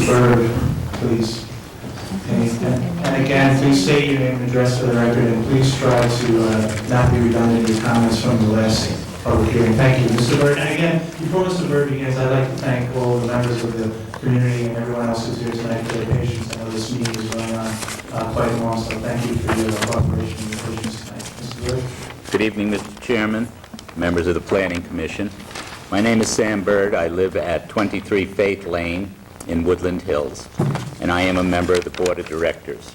Berg, please. And again, please state your name and address for the record, and please try to not be redundant in your comments from the last public hearing. Thank you, Mr. Berg. And again, before Mr. Berg begins, I'd like to thank all the members of the community and everyone else who's here tonight for their patience. I know this meeting is going on quite long, so thank you for your cooperation and your patience tonight. Mr. Berg? Good evening, Mr. Chairman, members of the Planning Commission. My name is Sam Bird. I live at 23 Faith Lane in Woodland Hills, and I am a member of the Board of Directors.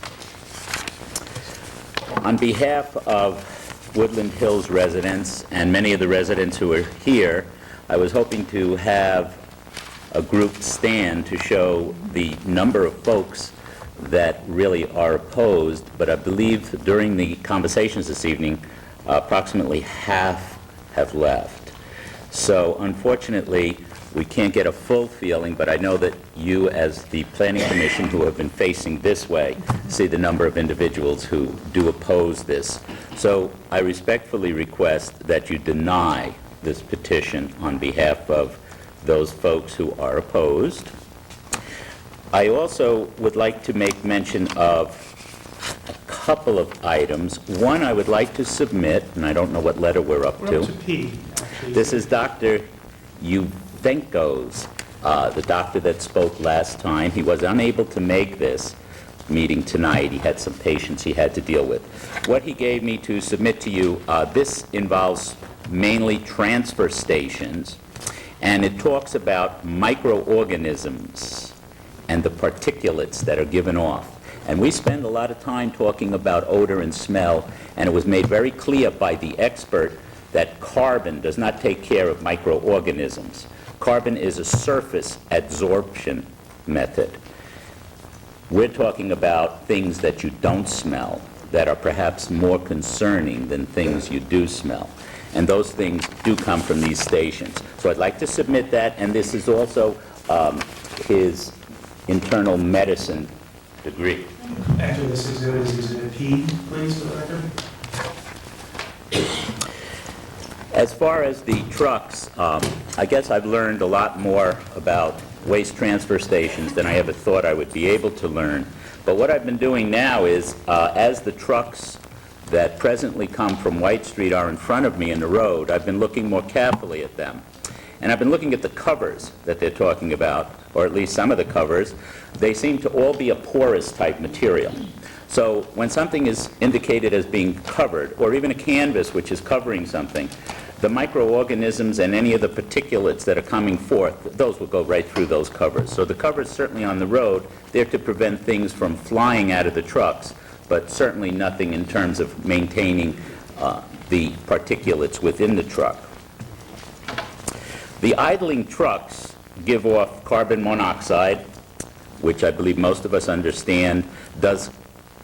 On behalf of Woodland Hills residents and many of the residents who are here, I was hoping to have a group stand to show the number of folks that really are opposed, but I believe during the conversations this evening, approximately half have left. So unfortunately, we can't get a full feeling, but I know that you, as the Planning Commission, who have been facing this way, see the number of individuals who do oppose this. So I respectfully request that you deny this petition on behalf of those folks who are opposed. I also would like to make mention of a couple of items. One, I would like to submit, and I don't know what letter we're up to. We're up to P, actually. This is Dr. Uvenko's, the doctor that spoke last time. He was unable to make this meeting tonight. He had some patients he had to deal with. What he gave me to submit to you, this involves mainly transfer stations, and it talks about microorganisms and the particulates that are given off. And we spend a lot of time talking about odor and smell, and it was made very clear by the expert that carbon does not take care of microorganisms. Carbon is a surface adsorption method. We're talking about things that you don't smell that are perhaps more concerning than things you do smell. And those things do come from these stations. So I'd like to submit that, and this is also his internal medicine degree. Actually, this is exhibit P, please, for the record. As far as the trucks, I guess I've learned a lot more about waste transfer stations than I ever thought I would be able to learn. But what I've been doing now is, as the trucks that presently come from White Street are in front of me in the road, I've been looking more carefully at them. And I've been looking at the covers that they're talking about, or at least some of the covers. They seem to all be a porous type material. So when something is indicated as being covered, or even a canvas which is covering something, the microorganisms and any of the particulates that are coming forth, those will go right through those covers. So the covers certainly on the road, they're to prevent things from flying out of the trucks, but certainly nothing in terms of maintaining the particulates within the truck. The idling trucks give off carbon monoxide, which I believe most of us understand does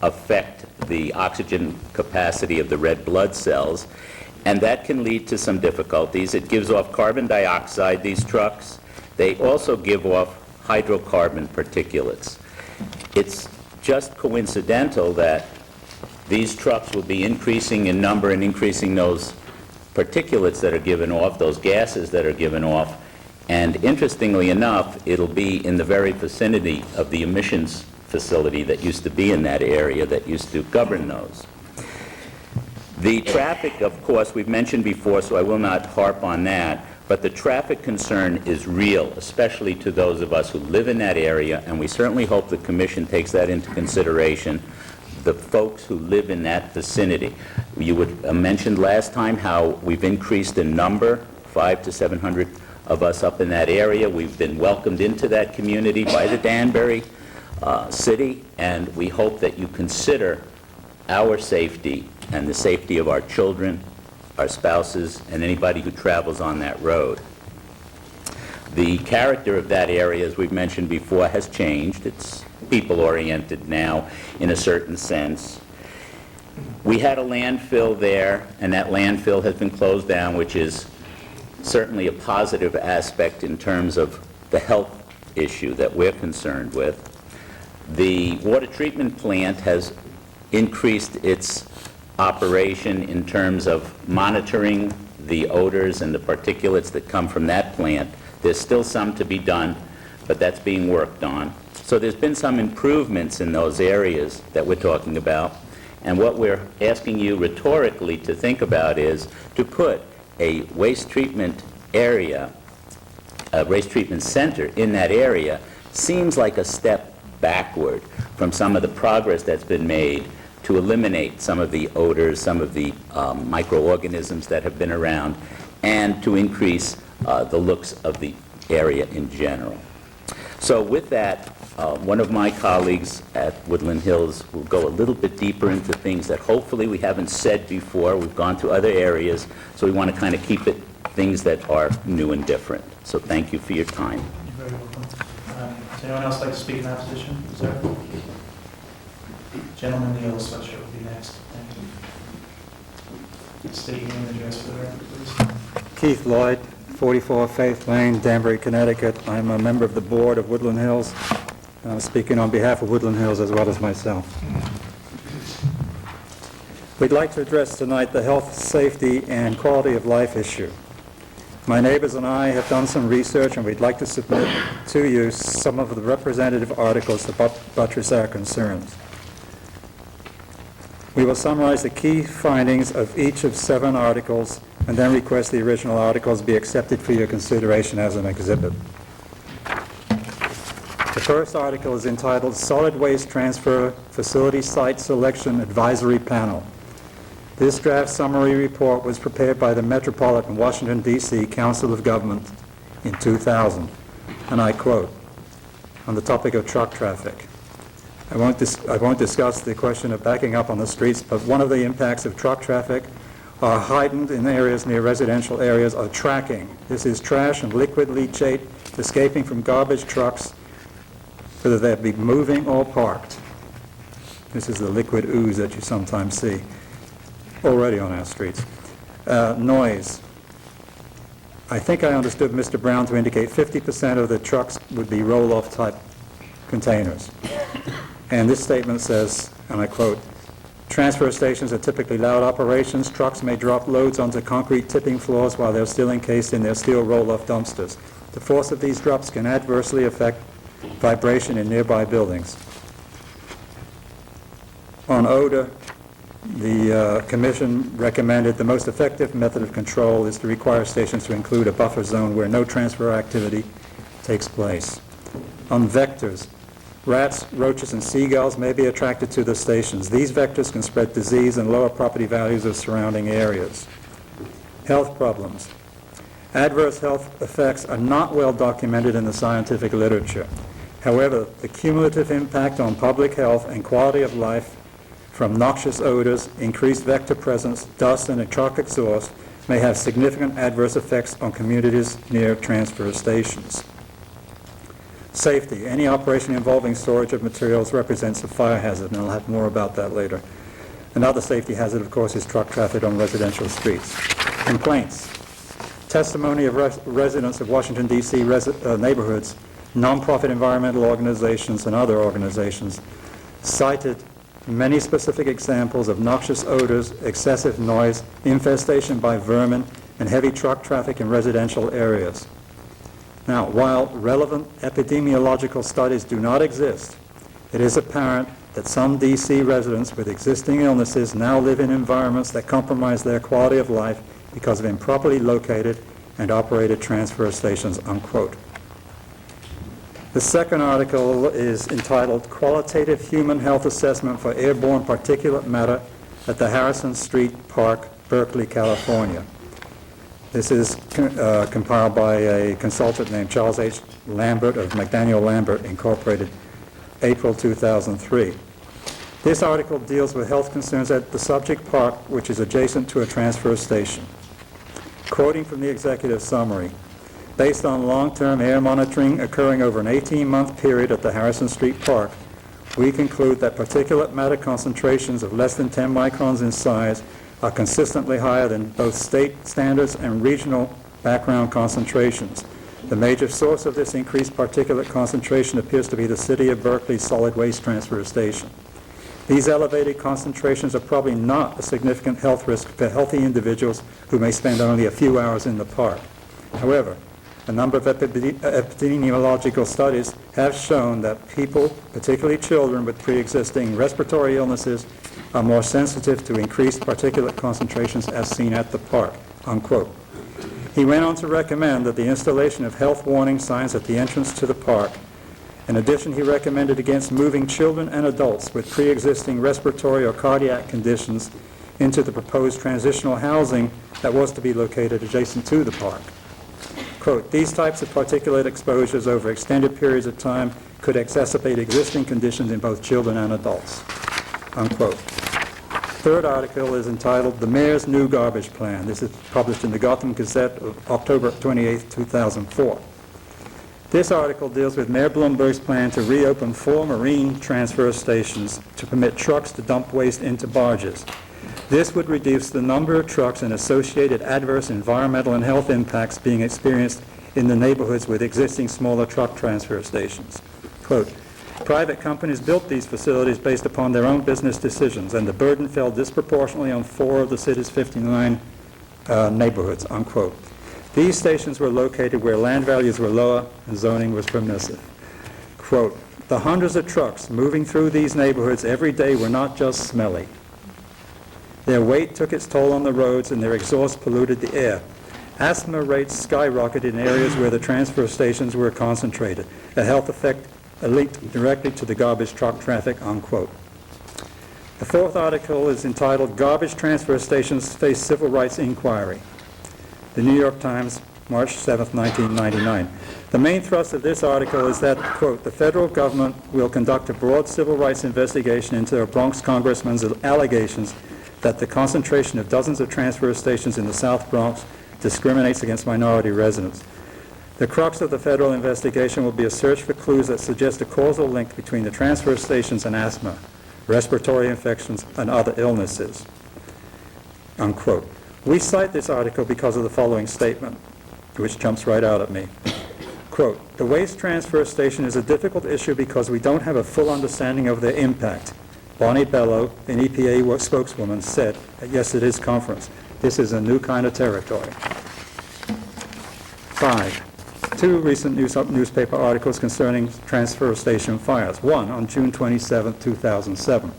affect the oxygen capacity of the red blood cells, and that can lead to some difficulties. It gives off carbon dioxide, these trucks. They also give off hydrocarbon particulates. It's just coincidental that these trucks will be increasing in number and increasing those particulates that are given off, those gases that are given off, and interestingly enough, it'll be in the very vicinity of the emissions facility that used to be in that area that used to govern those. The traffic, of course, we've mentioned before, so I will not harp on that, but the traffic concern is real, especially to those of us who live in that area, and we certainly hope the Commission takes that into consideration, the folks who live in that vicinity. You mentioned last time how we've increased in number, 500 to 700 of us up in that area. We've been welcomed into that community by the Danbury city, and we hope that you consider our safety and the safety of our children, our spouses, and anybody who travels on that road. The character of that area, as we've mentioned before, has changed. It's people-oriented now in a certain sense. We had a landfill there, and that landfill has been closed down, which is certainly a positive aspect in terms of the health issue that we're concerned with. The water treatment plant has increased its operation in terms of monitoring the odors and the particulates that come from that plant. There's still some to be done, but that's being worked on. So there's been some improvements in those areas that we're talking about. And what we're asking you rhetorically to think about is to put a waste treatment area, a waste treatment center in that area seems like a step backward from some of the progress that's been made to eliminate some of the odors, some of the microorganisms that have been around, and to increase the looks of the area in general. So with that, one of my colleagues at Woodland Hills will go a little bit deeper into things that hopefully we haven't said before. We've gone to other areas, so we want to kind of keep it things that are new and different. So thank you for your time. You're very welcome. Does anyone else like to speak in opposition? Is there? Gentleman in the yellow sweatshirt will be next. Thank you. State your name and address for the record, please. Keith Lloyd, 44 Faith Lane, Danbury, Connecticut. I'm a member of the board of Woodland Hills. I'm speaking on behalf of Woodland Hills as well as myself. We'd like to address tonight the health, safety, and quality of life issue. My neighbors and I have done some research, and we'd like to submit to you some of the representative articles that buttress our concerns. We will summarize the key findings of each of 7 articles and then request the original articles be accepted for your consideration as an exhibit. The first article is entitled Solid Waste Transfer Facility Site Selection Advisory Panel. This draft summary report was prepared by the Metropolitan Washington, D.C. Council of Government in 2000, and I quote, on the topic of truck traffic. I won't discuss the question of backing up on the streets, but one of the impacts of truck traffic are heightened in areas near residential areas are tracking. This is trash and liquid leachate escaping from garbage trucks, whether they be moving or parked. This is the liquid ooze that you sometimes see already on our streets. Noise. I think I understood Mr. Brown to indicate 50% of the trucks would be roll-off type containers. And this statement says, and I quote, transfer stations are typically loud operations. Trucks may drop loads onto concrete tipping floors while they're still encased in their steel roll-off dumpsters. The force of these drops can adversely affect vibration in nearby buildings. On odor, the Commission recommended the most effective method of control is to require stations to include a buffer zone where no transfer activity takes place. On vectors, rats, roaches, and seagulls may be attracted to the stations. These vectors can spread disease and lower property values of surrounding areas. Health problems. Adverse health effects are not well documented in the scientific literature. However, the cumulative impact on public health and quality of life from noxious odors, increased vector presence, dust, and a truck exhaust may have significant adverse effects on communities near transfer stations. Safety. Any operation involving storage of materials represents a fire hazard, and I'll have more about that later. Another safety hazard, of course, is truck traffic on residential streets. Complaints. Testimony of residents of Washington, D.C. Neighborhoods, nonprofit environmental organizations, and other organizations cited many specific examples of noxious odors, excessive noise, infestation by vermin, and heavy truck traffic in residential areas. Now, while relevant epidemiological studies do not exist, it is apparent that some D.C. residents with existing illnesses now live in environments that compromise their quality of life because of improperly located and operated transfer stations, unquote. The second article is entitled Qualitative Human Health Assessment for Airborne Particulate Matter at the Harrison Street Park, Berkeley, California. This is compiled by a consultant named Charles H. Lambert of McDaniel Lambert, Incorporated, April 2003. This article deals with health concerns at the subject park, which is adjacent to a transfer station. Quoting from the executive summary, based on long-term air monitoring occurring over an 18-month period at the Harrison Street Park, we conclude that particulate matter concentrations of less than 10 microns in size are consistently higher than both state standards and regional background concentrations. The major source of this increased particulate concentration appears to be the City of Berkeley's solid waste transfer station. These elevated concentrations are probably not a significant health risk for healthy individuals who may spend only a few hours in the park. However, a number of epidemiological studies have shown that people, particularly children with pre-existing respiratory illnesses, are more sensitive to increased particulate concentrations as seen at the park, unquote. He went on to recommend that the installation of health warning signs at the entrance to the park. In addition, he recommended against moving children and adults with pre-existing respiratory or cardiac conditions into the proposed transitional housing that was to be located adjacent to the park. Quote, these types of particulate exposures over extended periods of time could exacerbate existing conditions in both children and adults, unquote. Third article is entitled The Mayor's New Garbage Plan. This is published in the Gotham Gazette of October 28, 2004. This article deals with Mayor Bloomberg's plan to reopen 4 marine transfer stations to permit trucks to dump waste into barges. This would reduce the number of trucks and associated adverse environmental and health impacts being experienced in the neighborhoods with existing smaller truck transfer stations. Quote, private companies built these facilities based upon their own business decisions, and the burden fell disproportionately on 4 of the city's 59 neighborhoods, unquote. These stations were located where land values were lower and zoning was permissive. Quote, the hundreds of trucks moving through these neighborhoods every day were not just smelly. Their weight took its toll on the roads and their exhaust polluted the air. Asthma rates skyrocketed in areas where the transfer stations were concentrated, a health effect linked directly to the garbage truck traffic, unquote. The fourth article is entitled Garbage Transfer Stations Face Civil Rights Inquiry. The New York Times, March 7, 1999. The main thrust of this article is that, quote, the federal government will conduct a broad civil rights investigation into a Bronx congressman's allegations that the concentration of dozens of transfer stations in the South Bronx discriminates against minority residents. The crux of the federal investigation will be a search for clues that suggest a causal link between the transfer stations and asthma, respiratory infections, and other illnesses, unquote. We cite this article because of the following statement, which jumps right out at me. Quote, the waste transfer station is a difficult issue because we don't have a full understanding of their impact. Bonnie Bellow, an EPA spokeswoman, said at yesterday's conference, this is a new kind of territory. 5. 2 recent newspaper articles concerning transfer station fires. One on June 27, 2007.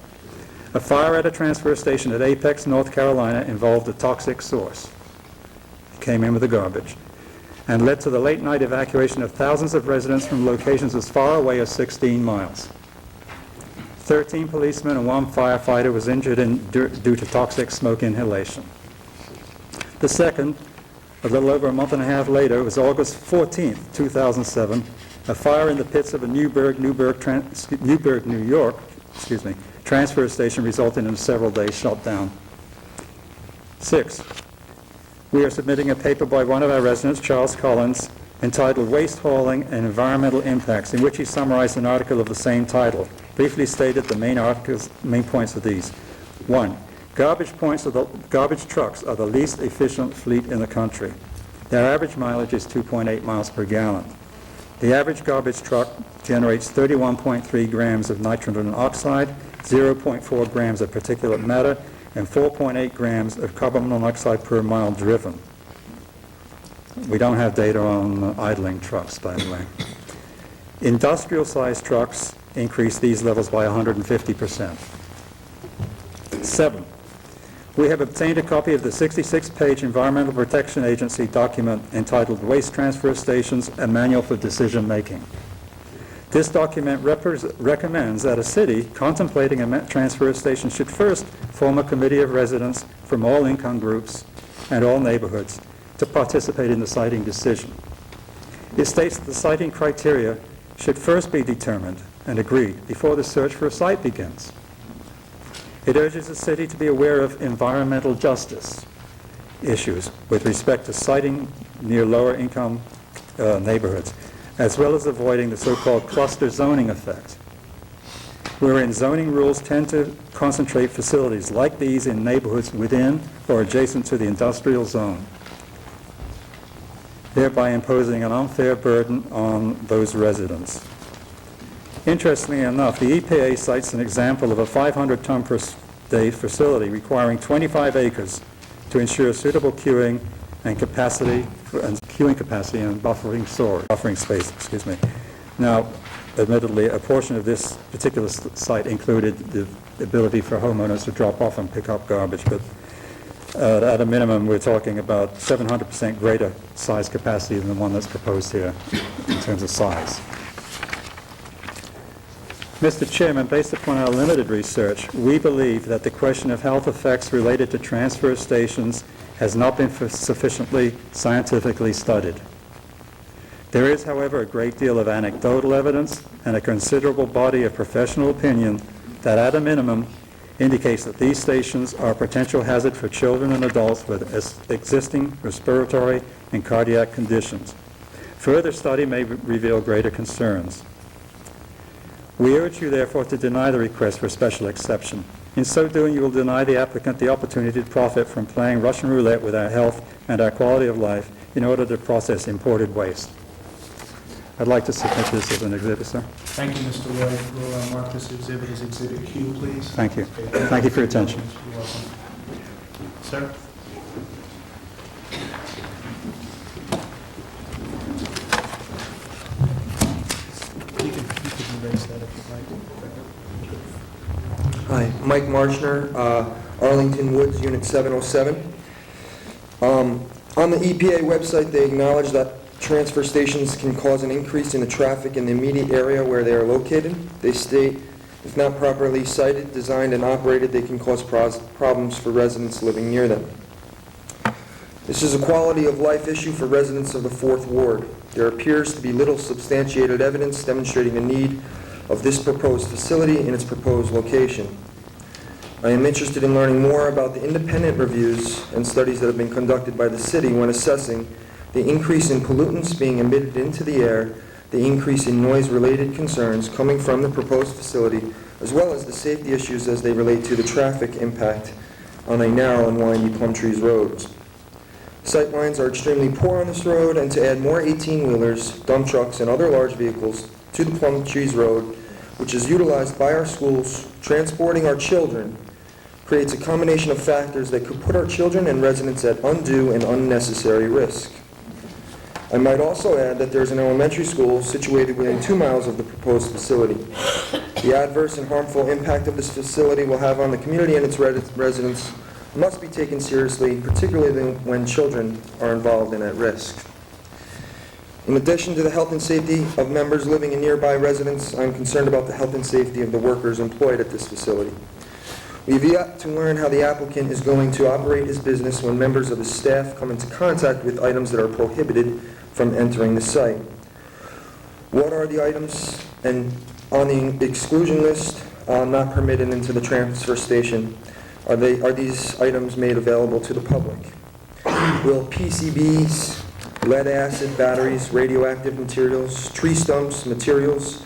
A fire at a transfer station at Apex, North Carolina involved a toxic source. It came in with the garbage and led to the late-night evacuation of thousands of residents from locations as far away as 16 miles. 13 policemen and 1 firefighter was injured due to toxic smoke inhalation. The second, a little over a month and a half later, was August 14, 2007, a fire in the pits of a Newburgh, New York, transfer station resulting in a several-day shutdown. 6. We are submitting a paper by one of our residents, Charles Collins, entitled Waste Hauling and Environmental Impacts, in which he summarized an article of the same title. Briefly stated, the main points are these. 1. Garbage trucks are the least efficient fleet in the country. Their average mileage is 2.8 miles per gallon. The average garbage truck generates 31.3 grams of nitrogen oxide, 0.4 grams of particulate matter, and 4.8 grams of carbon monoxide per mile driven. We don't have data on idling trucks, by the way. Industrial-sized trucks increase these levels by 150%. 7. We have obtained a copy of the 66-page Environmental Protection Agency document entitled Waste Transfer Stations, a Manual for Decision Making. This document recommends that a city contemplating a transfer station should first form a committee of residents from all income groups and all neighborhoods to participate in the siting decision. It states that the siting criteria should first be determined and agreed before the search for a site begins. It urges the city to be aware of environmental justice issues with respect to siting near lower income neighborhoods, as well as avoiding the so-called cluster zoning effect, wherein zoning rules tend to concentrate facilities like these in neighborhoods within or adjacent to the industrial zone, thereby imposing an unfair burden on those residents. Interestingly enough, the EPA cites an example of a 500-ton per day facility requiring 25 acres to ensure suitable queuing and queuing capacity and buffering space, excuse me. Now, admittedly, a portion of this particular site included the ability for homeowners to drop off and pick up garbage, but at a minimum, we're talking about 700% greater size capacity than the one that's proposed here in terms of size. Mr. Chairman, based upon our limited research, we believe that the question of health effects related to transfer stations has not been sufficiently scientifically studied. There is, however, a great deal of anecdotal evidence and a considerable body of professional opinion that, at a minimum, indicates that these stations are a potential hazard for children and adults with existing respiratory and cardiac conditions. Further study may reveal greater concerns. We urge you, therefore, to deny the request for special exception. In so doing, you will deny the applicant the opportunity to profit from playing Russian roulette with our health and our quality of life in order to process imported waste. I'd like to submit this as an exhibit, sir. Thank you, Mr. White. We'll mark this exhibit as Exhibit Q, please. Thank you. Okay. Thank you for your attention. You're welcome. Sir? You can erase that if you'd like. Hi, Mike Marchner, Arlington Woods, Unit 707. On the EPA website, they acknowledge that transfer stations can cause an increase in the traffic in the immediate area where they are located. They state, if not properly sited, designed, and operated, they can cause problems for residents living near them. This is a quality of life issue for residents of the 4th Ward. There appears to be little substantiated evidence demonstrating the need of this proposed facility in its proposed location. I am interested in learning more about the independent reviews and studies that have been conducted by the city when assessing the increase in pollutants being emitted into the air, the increase in noise-related concerns coming from the proposed facility, as well as the safety issues as they relate to the traffic impact on a narrow and windy Plumtrees roads. Sightlines are extremely poor on this road, and to add more 18-wheelers, dump trucks, and other large vehicles to the Plumtrees Road, which is utilized by our schools, transporting our children, creates a combination of factors that could put our children and residents at undue and unnecessary risk. I might also add that there's an elementary school situated within 2 miles of the proposed facility. The adverse and harmful impact of this facility will have on the community and its residents must be taken seriously, particularly when children are involved and at risk. In addition to the health and safety of members living in nearby residents, I'm concerned about the health and safety of the workers employed at this facility. We've yet to learn how the applicant is going to operate his business when members of his staff come into contact with items that are prohibited from entering the site. What are the items and on the exclusion list not permitted into the transfer station? Are these items made available to the public? Will PCBs, lead acid, batteries, radioactive materials, tree stumps, materials,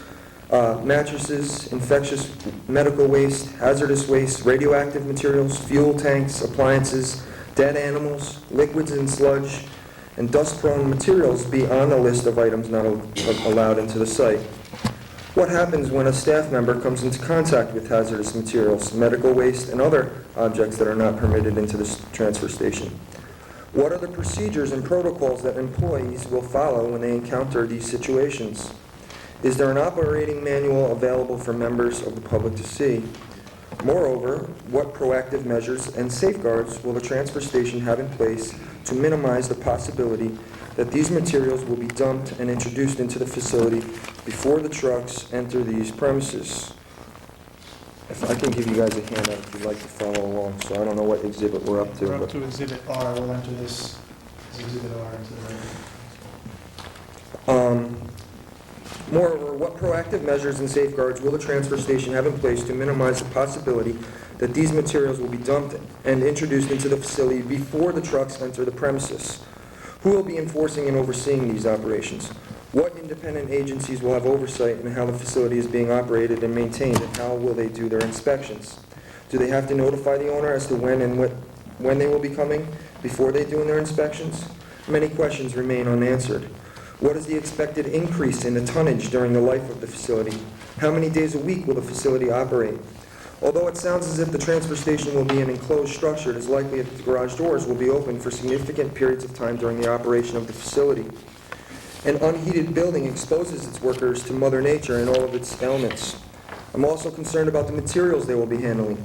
mattresses, infectious medical waste, hazardous waste, radioactive materials, fuel tanks, appliances, dead animals, liquids and sludge, and dust-prone materials be on the list of items not allowed into the site? What happens when a staff member comes into contact with hazardous materials, medical waste, and other objects that are not permitted into the transfer station? What are the procedures and protocols that employees will follow when they encounter these situations? Is there an operating manual available for members of the public to see? Moreover, what proactive measures and safeguards will the transfer station have in place to minimize the possibility that these materials will be dumped and introduced into the facility before the trucks enter these premises? If I can give you guys a handout if you'd like to follow along, so I don't know what exhibit we're up to. We're up to Exhibit R. We'll enter this as Exhibit R into the record. Moreover, what proactive measures and safeguards will the transfer station have in place to minimize the possibility that these materials will be dumped and introduced into the facility before the trucks enter the premises? Who will be enforcing and overseeing these operations? What independent agencies will have oversight in how the facility is being operated and maintained, and how will they do their inspections? Do they have to notify the owner as to when they will be coming before they do their inspections? Many questions remain unanswered. What is the expected increase in the tonnage during the life of the facility? How many days a week will the facility operate? Although it sounds as if the transfer station will be an enclosed structure, it is likely that the garage doors will be open for significant periods of time during the operation of the facility. An unheated building exposes its workers to Mother Nature and all of its elements. I'm also concerned about the materials they will be handling.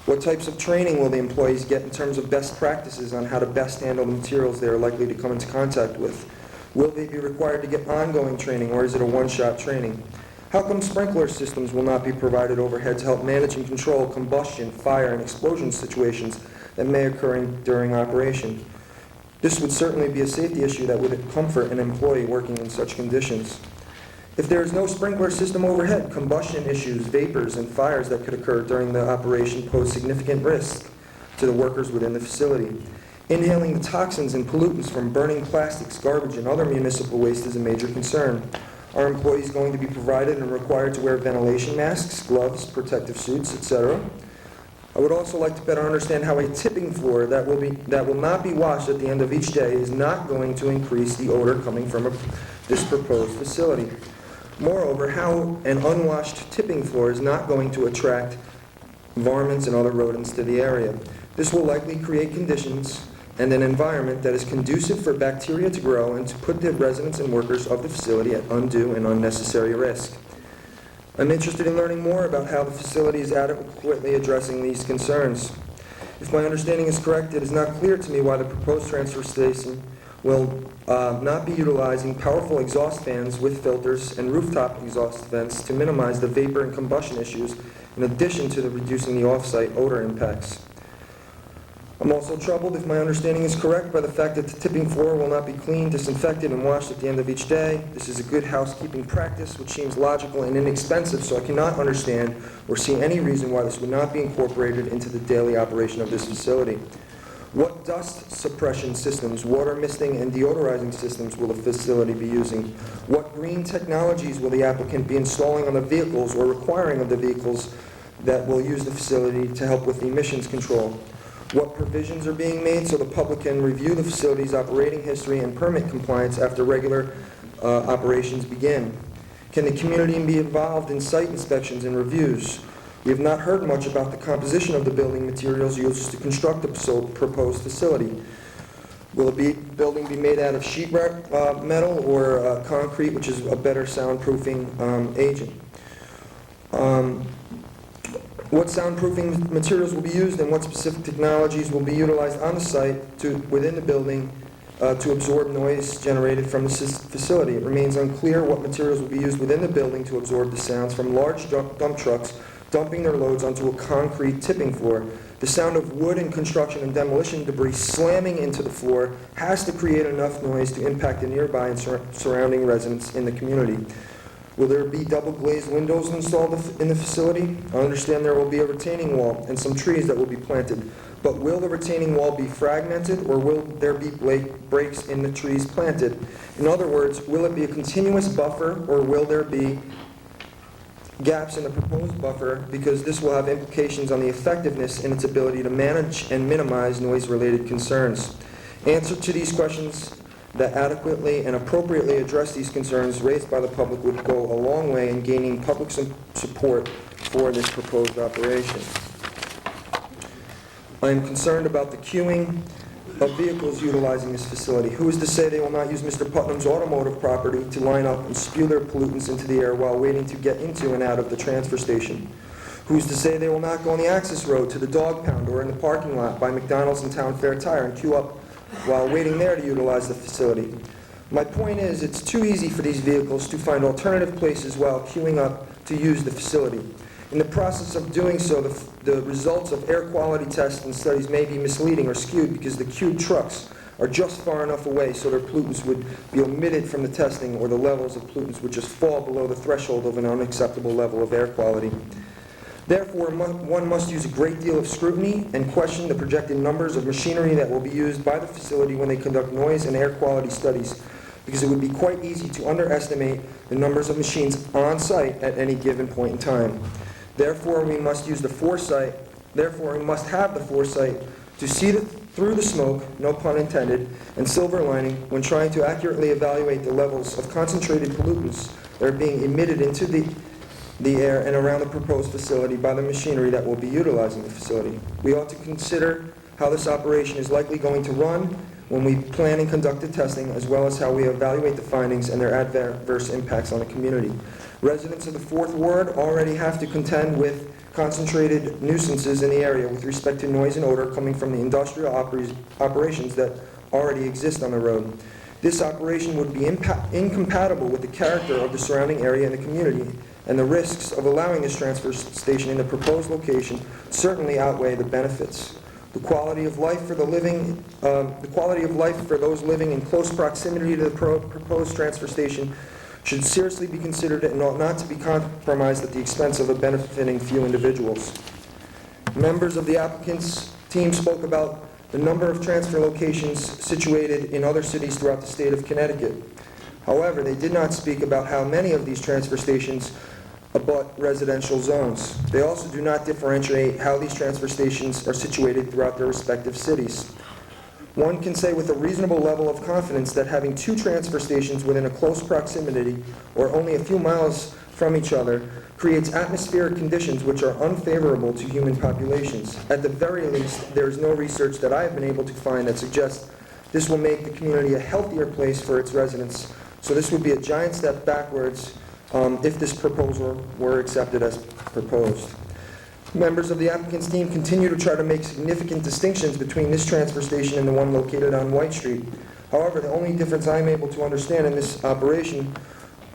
What types of training will the employees get in terms of best practices on how to best handle the materials they are likely to come into contact with? Will they be required to get ongoing training, or is it a one-shot training? How come sprinkler systems will not be provided overhead to help manage and control combustion, fire, and explosion situations that may occur during operation? This would certainly be a safety issue that would comfort an employee working in such conditions. If there is no sprinkler system overhead, combustion issues, vapors, and fires that could occur during the operation pose significant risk to the workers within the facility. Inhaling the toxins and pollutants from burning plastics, garbage, and other municipal waste is a major concern. Are employees going to be provided and required to wear ventilation masks, gloves, protective suits, etc.? I would also like to better understand how a tipping floor that will not be washed at the end of each day is not going to increase the odor coming from this proposed facility. Moreover, how an unwashed tipping floor is not going to attract varmints and other rodents to the area. This will likely create conditions and an environment that is conducive for bacteria to grow and to put the residents and workers of the facility at undue and unnecessary risk. I'm interested in learning more about how the facility is adequately addressing these concerns. If my understanding is correct, it is not clear to me why the proposed transfer station will not be utilizing powerful exhaust fans with filters and rooftop exhaust vents to minimize the vapor and combustion issues, in addition to reducing the off-site odor impacts. I'm also troubled, if my understanding is correct, by the fact that the tipping floor will not be cleaned, disinfected, and washed at the end of each day. This is a good housekeeping practice, which seems logical and inexpensive, so I cannot understand or see any reason why this would not be incorporated into the daily operation of this facility. What dust suppression systems, water misting, and deodorizing systems will the facility be using? What green technologies will the applicant be installing on the vehicles or requiring of the vehicles that will use the facility to help with emissions control? What provisions are being made so the public can review the facility's operating history and permit compliance after regular operations begin? Can the community be involved in site inspections and reviews? We have not heard much about the composition of the building materials used to construct the proposed facility. Will the building be made out of sheetrock metal or concrete, which is a better soundproofing agent? What soundproofing materials will be used and what specific technologies will be utilized on the site within the building to absorb noise generated from the facility? It remains unclear what materials will be used within the building to absorb the sounds from large dump trucks dumping their loads onto a concrete tipping floor. The sound of wood and construction and demolition debris slamming into the floor has to create enough noise to impact the nearby and surrounding residents in the community. Will there be double glazed windows installed in the facility? I understand there will be a retaining wall and some trees that will be planted. But will the retaining wall be fragmented, or will there be breaks in the trees planted? In other words, will it be a continuous buffer, or will there be gaps in the proposed buffer, because this will have implications on the effectiveness in its ability to manage and minimize noise-related concerns? Answer to these questions that adequately and appropriately address these concerns raised by the public would go a long way in gaining public support for this proposed operation. I am concerned about the queuing of vehicles utilizing this facility. Who is to say they will not use Mr. Putnam's automotive property to line up and spew their pollutants into the air while waiting to get into and out of the transfer station? Who's to say they will not go on the access road to the dog pound or in the parking lot by McDonald's and Town Fair Tire and queue up while waiting there to utilize the facility? My point is, it's too easy for these vehicles to find alternative places while queuing up to use the facility. In the process of doing so, the results of air quality tests and studies may be misleading or skewed because the queued trucks are just far enough away so their pollutants would be omitted from the testing, or the levels of pollutants would just fall below the threshold of an unacceptable level of air quality. Therefore, one must use a great deal of scrutiny and question the projected numbers of machinery that will be used by the facility when they conduct noise and air quality studies, because it would be quite easy to underestimate the numbers of machines on site at any given point in time. Therefore, we must have the foresight to see through the smoke, no pun intended, and silver lining when trying to accurately evaluate the levels of concentrated pollutants that are being emitted into the the air and around the proposed facility by the machinery that will be utilizing the facility. We ought to consider how this operation is likely going to run when we plan and conduct the testing, as well as how we evaluate the findings and their adverse impacts on the community. Residents of the Fourth Ward already have to contend with concentrated nuisances in the area with respect to noise and odor coming from the industrial operations that already exist on the road. This operation would be incompatible with the character of the surrounding area and the community, and the risks of allowing this transfer station in the proposed location certainly outweigh the benefits. The quality of life for those living in close proximity to the proposed transfer station should seriously be considered and ought not to be compromised at the expense of benefiting few individuals. Members of the applicant's team spoke about the number of transfer locations situated in other cities throughout the state of Connecticut. However, they did not speak about how many of these transfer stations abut residential zones. They also do not differentiate how these transfer stations are situated throughout their respective cities. One can say with a reasonable level of confidence that having two transfer stations within a close proximity or only a few miles from each other creates atmospheric conditions which are unfavorable to human populations. At the very least, there is no research that I have been able to find that suggests this will make the community a healthier place for its residents. So this would be a giant step backwards if this proposal were accepted as proposed. Members of the applicant's team continue to try to make significant distinctions between this transfer station and the one located on White Street. However, the only difference I'm able to understand in this operation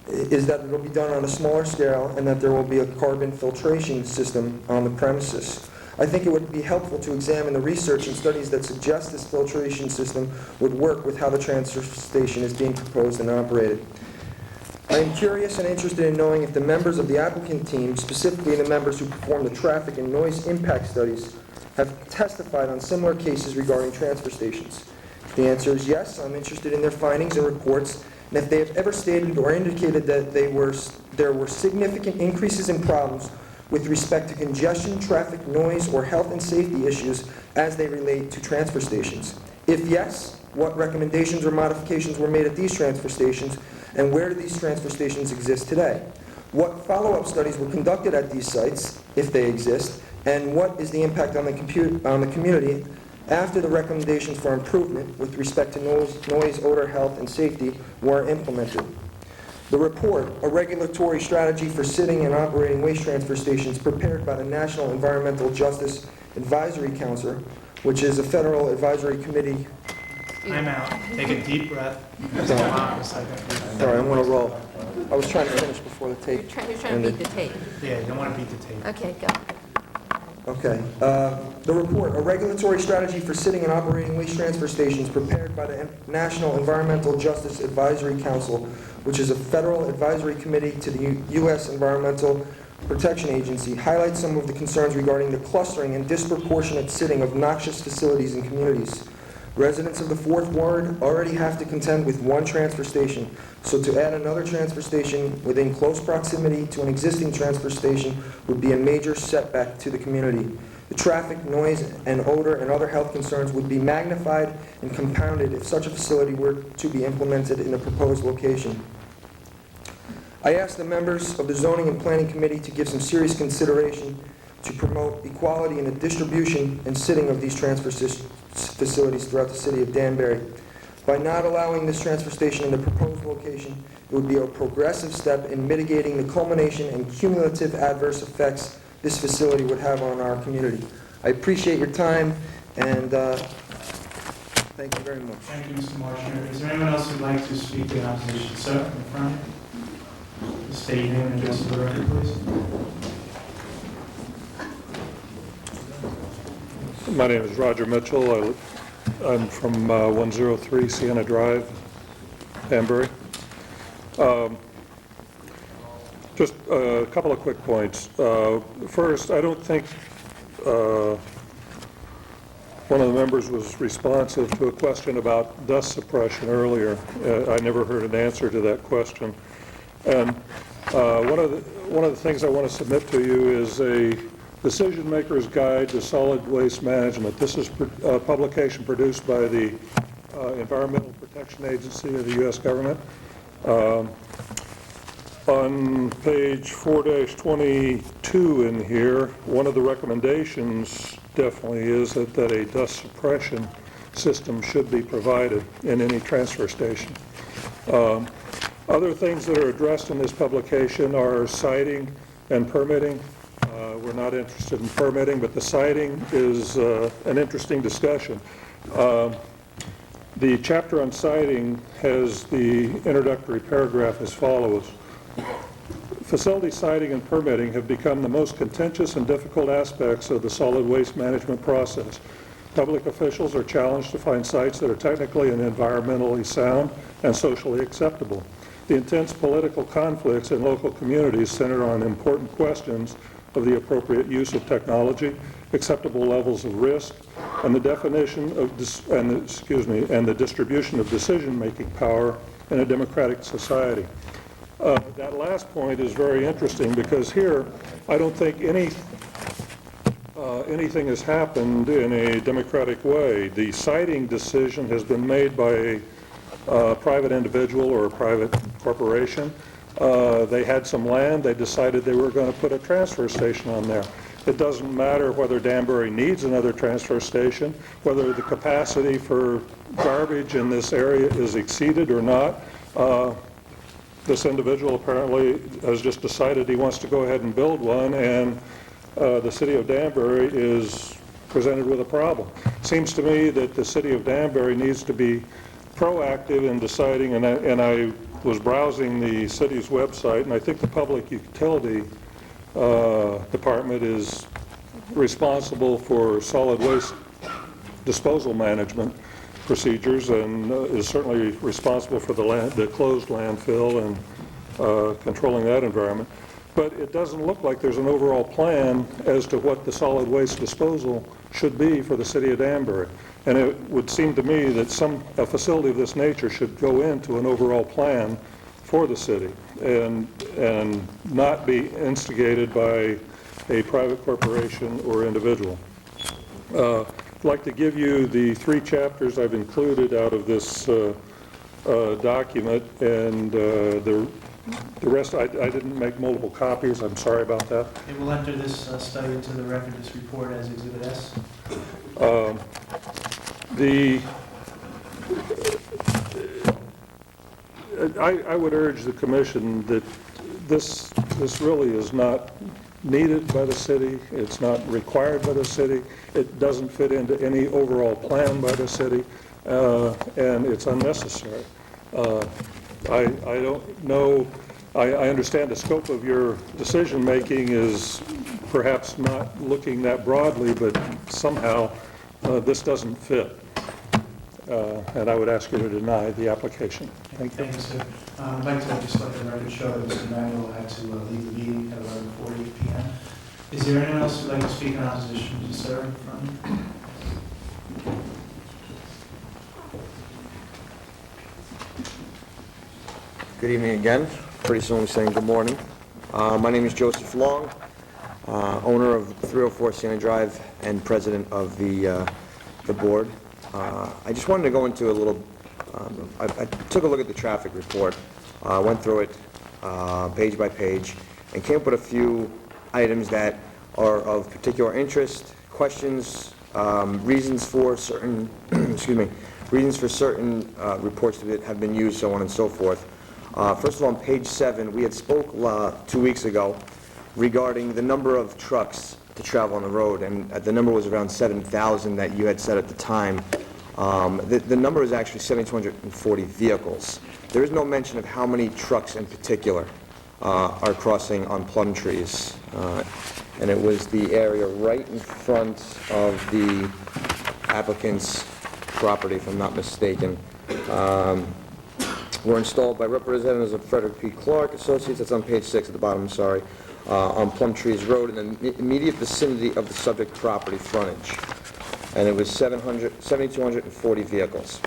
is that it will be done on a smaller scale and that there will be a carbon filtration system on the premises. I think it would be helpful to examine the research and studies that suggest this filtration system would work with how the transfer station is being proposed and operated. I am curious and interested in knowing if the members of the applicant team, specifically the members who perform the traffic and noise impact studies, have testified on similar cases regarding transfer stations. If the answer is yes, I'm interested in their findings and reports, and if they have ever stated or indicated that there were significant increases in problems with respect to congestion, traffic, noise, or health and safety issues as they relate to transfer stations. If yes, what recommendations or modifications were made at these transfer stations, and where do these transfer stations exist today? What follow-up studies were conducted at these sites, if they exist, and what is the impact on the community after the recommendations for improvement with respect to noise, odor, health, and safety were implemented? The report, A Regulatory Strategy for Sitting and Operating Waste Transfer Stations, prepared by the National Environmental Justice Advisory Council, which is a federal advisory committee. Time out. Take a deep breath. Sorry, I'm going to roll. I was trying to finish before the tape. You're trying to beat the tape. Yeah, you don't want to beat the tape. Okay, go. Okay. The report, A Regulatory Strategy for Sitting and Operating Waste Transfer Stations, prepared by the National Environmental Justice Advisory Council, which is a federal advisory committee to the U.S. Environmental Protection Agency, highlights some of the concerns regarding the clustering and disproportionate sitting of noxious facilities in communities. Residents of the Fourth Ward already have to contend with one transfer station, so to add another transfer station within close proximity to an existing transfer station would be a major setback to the community. The traffic, noise, and odor and other health concerns would be magnified and compounded if such a facility were to be implemented in the proposed location. I asked the members of the Zoning and Planning Committee to give some serious consideration to promote equality in the distribution and sitting of these transfer facilities throughout the city of Danbury. By not allowing this transfer station in the proposed location, it would be a progressive step in mitigating the culmination and cumulative adverse effects this facility would have on our community. I appreciate your time, and thank you very much. Thank you, Mr. Marshall. Is there anyone else who'd like to speak in opposition? Sir, in the front. State your name and address for the record, please. My name is Roger Mitchell. I'm from 103 Sienna Drive, Danbury. Just a couple of quick points. First, I don't think one of the members was responsive to a question about dust suppression earlier. I never heard an answer to that question. And one of the things I want to submit to you is a Decision Maker's Guide to Solid Waste Management. This is a publication produced by the Environmental Protection Agency of the U.S. government. On page 4-22 in here, one of the recommendations definitely is that a dust suppression system should be provided in any transfer station. Other things that are addressed in this publication are citing and permitting. We're not interested in permitting, but the citing is an interesting discussion. The chapter on citing has the introductory paragraph as follows. Facility siting and permitting have become the most contentious and difficult aspects of the solid waste management process. Public officials are challenged to find sites that are technically and environmentally sound and socially acceptable. The intense political conflicts in local communities center on important questions of the appropriate use of technology, acceptable levels of risk, and the definition of and the distribution of decision-making power in a democratic society. That last point is very interesting because here I don't think anything has happened in a democratic way. The siting decision has been made by a private individual or a private corporation. They had some land. They decided they were going to put a transfer station on there. It doesn't matter whether Danbury needs another transfer station, whether the capacity for garbage in this area is exceeded or not. This individual apparently has just decided he wants to go ahead and build one, and the city of Danbury is presented with a problem. Seems to me that the city of Danbury needs to be proactive in deciding, and I was browsing the city's website, and I think the public utility department is responsible for solid waste disposal management procedures and is certainly responsible for the closed landfill and controlling that environment. But it doesn't look like there's an overall plan as to what the solid waste disposal should be for the city of Danbury. And it would seem to me that a facility of this nature should go into an overall plan for the city and not be instigated by a private corporation or individual. I'd like to give you the 3 chapters I've included out of this document, and the rest, I didn't make multiple copies. I'm sorry about that. Okay, we'll enter this study into the record, this report as Exhibit S. I would urge the commission that this really is not needed by the city. It's not required by the city. It doesn't fit into any overall plan by the city, and it's unnecessary. I don't know. I understand the scope of your decision-making is perhaps not looking that broadly, but somehow this doesn't fit. And I would ask you to deny the application. Thank you. Thank you, sir. I'd like to just let the record show that Mr. Manuel had to leave the meeting at 11:40 p.m. Is there anyone else who'd like to speak in opposition to sir in front? Good evening again. Pretty soon we're saying good morning. My name is Joseph Long, owner of 304 Santa Drive and president of the board. I just wanted to go into a little, I took a look at the traffic report, went through it page by page, and came up with a few items that are of particular interest, questions, reasons for certain, reasons for certain reports that have been used, so on and so forth. First of all, on page 7, we had spoke 2 weeks ago regarding the number of trucks to travel on the road, and the number was around 7,000 that you had said at the time. The number is actually 7,240 vehicles. There is no mention of how many trucks in particular are crossing on Plumtrees, and it was the area right in front of the applicant's property, if I'm not mistaken. Were installed by representatives of Frederick P. Clark Associates, that's on page 6 at the bottom, I'm sorry, on Plumtrees Road in the immediate vicinity of the subject property frontage. And it was 7,240 vehicles.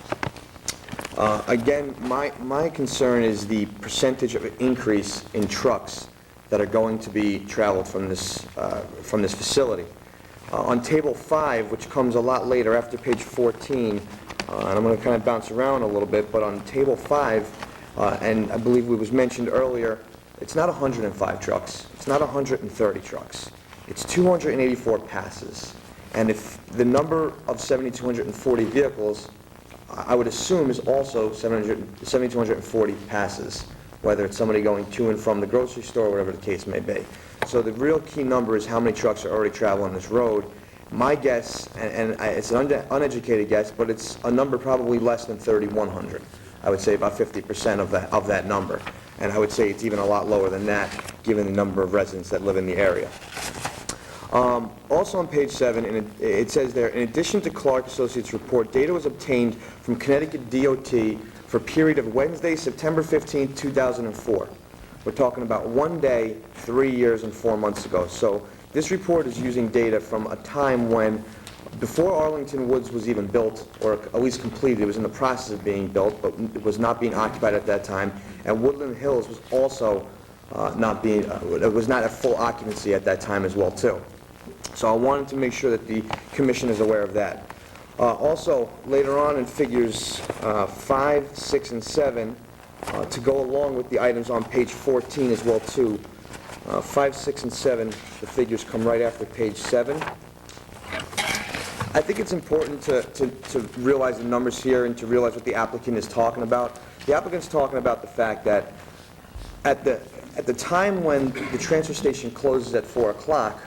Again, my concern is the percentage of increase in trucks that are going to be traveled from this facility. On table 5, which comes a lot later after page 14, and I'm going to kind of bounce around a little bit, but on table 5, and I believe it was mentioned earlier it's not 105 trucks, it's not 130 trucks, it's 284 passes. And if the number of 7,240 vehicles, I would assume, is also 7,240 passes, whether it's somebody going to and from the grocery store, whatever the case may be. So the real key number is how many trucks are already traveling this road. My guess, it's an uneducated guess, but it's a number probably less than 3,100. I would say about 50% of that number. And I would say it's even a lot lower than that, given the number of residents that live in the area. Also on page 7, it says there, in addition to Clark Associates' report, data was obtained from Connecticut DOT for a period of Wednesday, September 15, 2004. We're talking about 1 day, 3 years, and 4 months ago. So this report is using data from a time when, before Arlington Woods was even built, or at least completed, it was in the process of being built, but it was not being occupied at that time, and Woodland Hills was also it was not at full occupancy at that time as well, too. So I wanted to make sure that the Commission is aware of that. Also, later on in figures 5, 6, and 7, to go along with the items on page 14 as well, too, 5, 6, and 7, the figures come right after page 7. I think it's important to realize the numbers here and to realize what the applicant is talking about. The applicant's talking about the fact that at the time when the transfer station closes at 4 o'clock,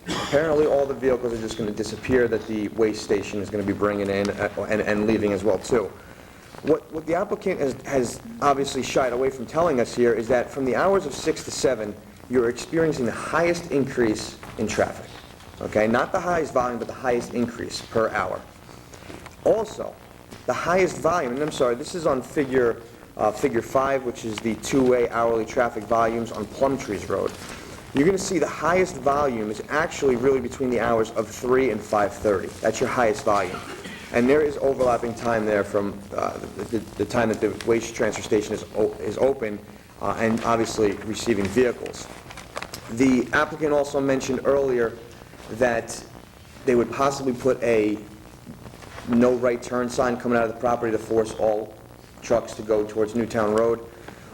apparently all the vehicles are just going to disappear that the waste station is going to be bringing in and leaving as well, too. What the applicant has obviously shied away from telling us here is that from the hours of 6 to 7, you're experiencing the highest increase in traffic. Okay, not the highest volume, but the highest increase per hour. Also, the highest volume, and I'm sorry, this is on figure 5, which is the two-way hourly traffic volumes on Plumtrees Road. You're going to see the highest volume is actually really between the hours of 3 and 5:30. That's your highest volume. And there is overlapping time there from the time that the waste transfer station is open and obviously receiving vehicles. The applicant also mentioned earlier that they would possibly put a no right turn sign coming out of the property to force all trucks to go towards Newtown Road.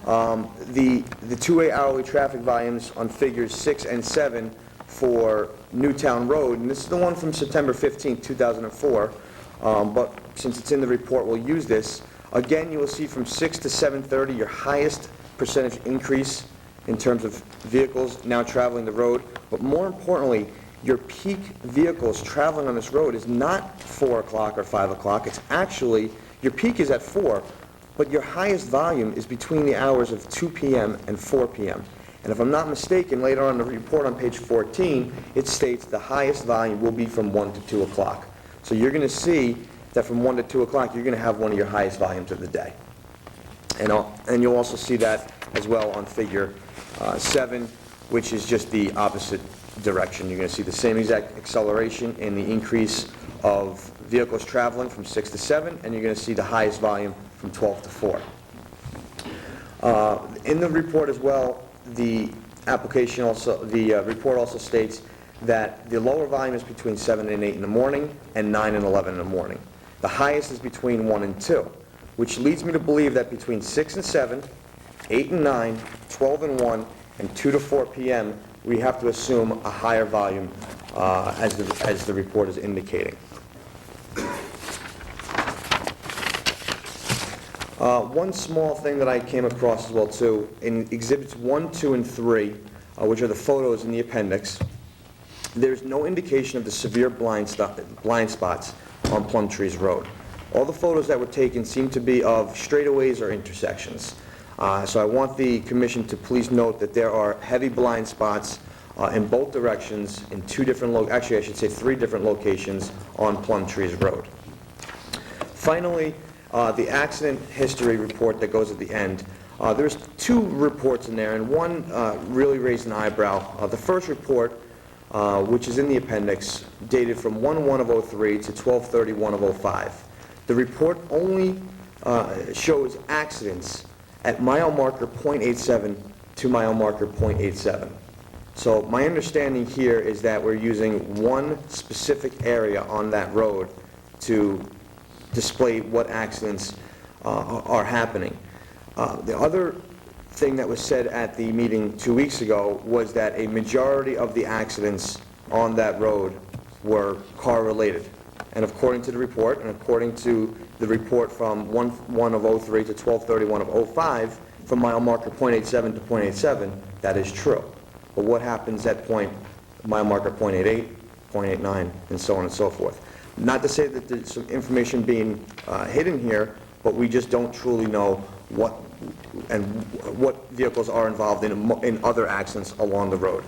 The two-way hourly traffic volumes on figures 6 and 7 for Newtown Road, and this is the one from September 15, 2004, but since it's in the report, we'll use this. Again, you will see from 6 to 7:30 your highest percentage increase in terms of vehicles now traveling the road, but more importantly, your peak vehicles traveling on this road is not 4 o'clock or 5 o'clock. It's actually, your peak is at 4, but your highest volume is between the hours of 2 p.m. and 4 p.m. And if I'm not mistaken, later on in the report on page 14, it states the highest volume will be from 1 to 2 o'clock. So you're going to see that from 1 to 2 o'clock, you're going to have one of your highest volumes of the day. And you'll also see that as well on figure 7, which is just the opposite direction. You're going to see the same exact acceleration in the increase of vehicles traveling from 6 to 7, and you're going to see the highest volume from 12 to 4. In the report as well, the report also states that the lower volume is between 7 and 8 in the morning and 9 and 11 in the morning. The highest is between 1 and 2, which leads me to believe that between 6 and 7, 8 and 9, 12 and 1, and 2 to 4 p.m., we have to assume a higher volume as the report is indicating. One small thing that I came across as well too, in exhibits 1, 2, and 3, which are the photos in the appendix, there's no indication of the severe blind spots on Plumtrees Road. All the photos that were taken seem to be of straightaways or intersections. So I want the Commission to please note that there are heavy blind spots in both directions in 2 different, actually I should say 3 different locations on Plumtrees Road. Finally, the accident history report that goes at the end. There's 2 reports in there, and one really raised an eyebrow. The first report, which is in the appendix, dated from 1/1/03 to 12/31/05. The report only shows accidents at mile marker .87 to mile marker .87. So my understanding here is that we're using one specific area on that road to display what accidents are happening. The other thing that was said at the meeting 2 weeks ago was that a majority of the accidents on that road were car-related. And according to the report, and according to the report from 1/1 of '03 to 12/31 of '05, from mile marker .87 to .87, that is true. But what happens at mile marker .88, .89, and so on and so forth? Not to say that there's some information being hidden here, but we just don't truly know what vehicles are involved in other accidents along the road.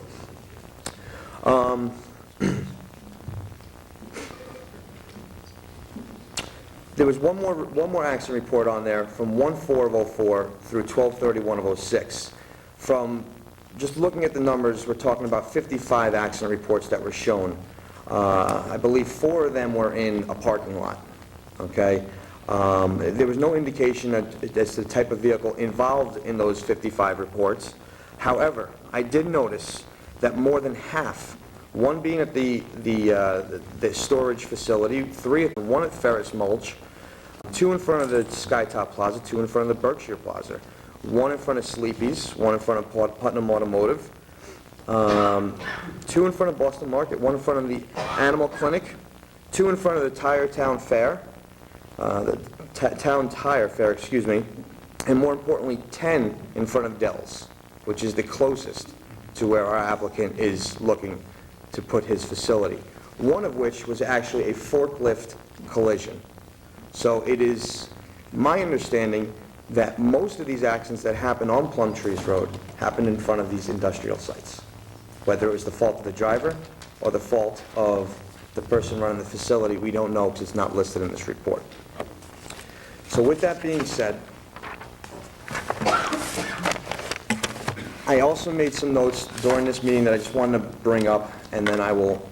There was one more accident report on there from 1/4 of '04 through 12/31 of '06. From just looking at the numbers, we're talking about 55 accident reports that were shown. I believe 4 of them were in a parking lot. Okay? There was no indication as to the type of vehicle involved in those 55 reports. However, I did notice that more than half, one being at the storage facility, 1 at Ferris Mulch, 2 in front of the Skytop Plaza, 2 in front of the Berkshire Plaza, 1 in front of Sleepy's, 1 in front of Putnam Automotive, 2 in front of Boston Market, 1 in front of the Animal Clinic, 2 in front of the Town Tire Fair, excuse me, and more importantly, 10 in front of Dell's, which is the closest to where our applicant is looking to put his facility. One of which was actually a forklift collision. So it is my understanding that most of these accidents that happen on Plumtrees Road happen in front of these industrial sites. Whether it was the fault of the driver or the fault of the person running the facility, we don't know because it's not listed in this report. So with that being said, I also made some notes during this meeting that I just wanted to bring up, and then I will